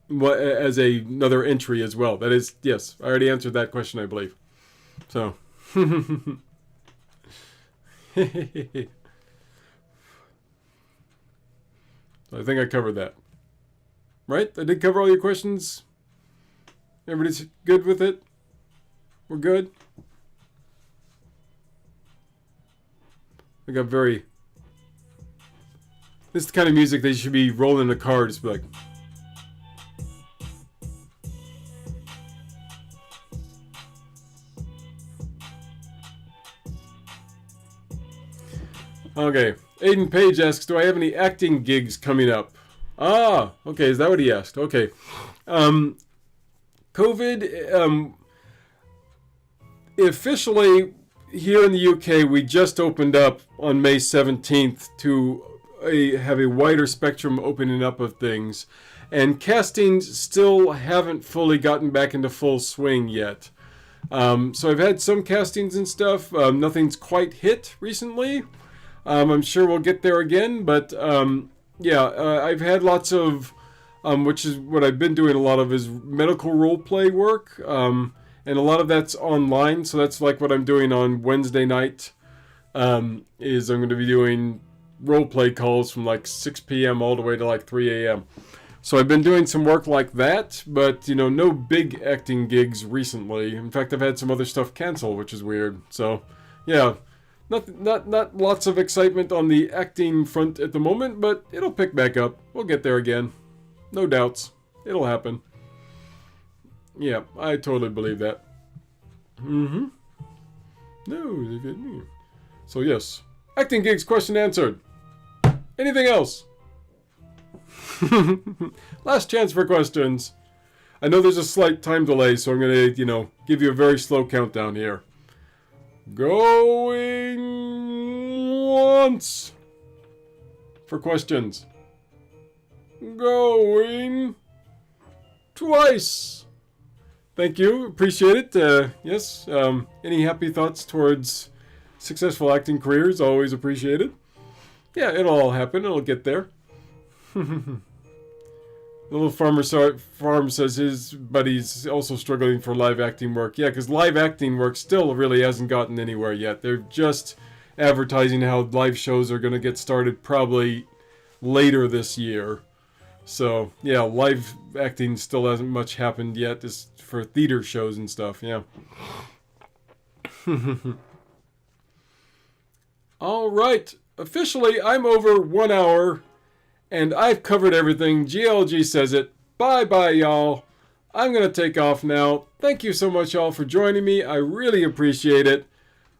another entry as well. That is, yes, I already answered that question, I believe. So. I think I covered that. Right? I did cover all your questions. Everybody's good with it? We're good? I got very... This is the kind of music they should be rolling in a car, just be like... Okay. Aiden Page asks, do I have any acting gigs coming up? Ah, okay, is that what he asked? Okay. COVID, officially, here in the UK, we just opened up on May 17th to have a wider spectrum opening up of things. And castings still haven't fully gotten back into full swing yet. So I've had some castings and stuff. Nothing's quite hit recently. I'm sure we'll get there again, but... yeah, I've had lots of, which is what I've been doing a lot of, is medical role play work, and a lot of that's online, so that's like what I'm doing on Wednesday night, is I'm going to be doing role play calls from like 6 p.m. all the way to like 3 a.m. So I've been doing some work like that, but, you know, no big acting gigs recently. In fact, I've had some other stuff cancel, which is weird, so, yeah. Not lots of excitement on the acting front at the moment, but it'll pick back up. We'll get there again. No doubts. It'll happen. Yeah, I totally believe that. Mm-hmm. No. So yes. Acting gigs question answered. Anything else? Last chance for questions. I know there's a slight time delay, so I'm going to, give you a very slow countdown here. Going once for questions. Going twice. Thank you. Appreciate it. Yes. Any happy thoughts towards successful acting careers? Always appreciated. Yeah, it'll all happen. It'll get there. Little Farm says his buddy's also struggling for live acting work. Yeah, because live acting work still really hasn't gotten anywhere yet. They're just advertising how live shows are going to get started probably later this year. So, yeah, live acting still hasn't much happened yet, just for theater shows and stuff, yeah. All right, officially I'm over 1 hour. And I've covered everything. GLG says it. Bye-bye, y'all. I'm going to take off now. Thank you so much, y'all, for joining me. I really appreciate it.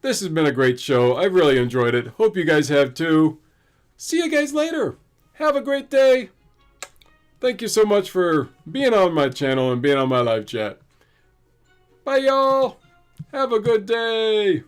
This has been a great show. I've really enjoyed it. Hope you guys have, too. See you guys later. Have a great day. Thank you so much for being on my channel and being on my live chat. Bye, y'all. Have a good day.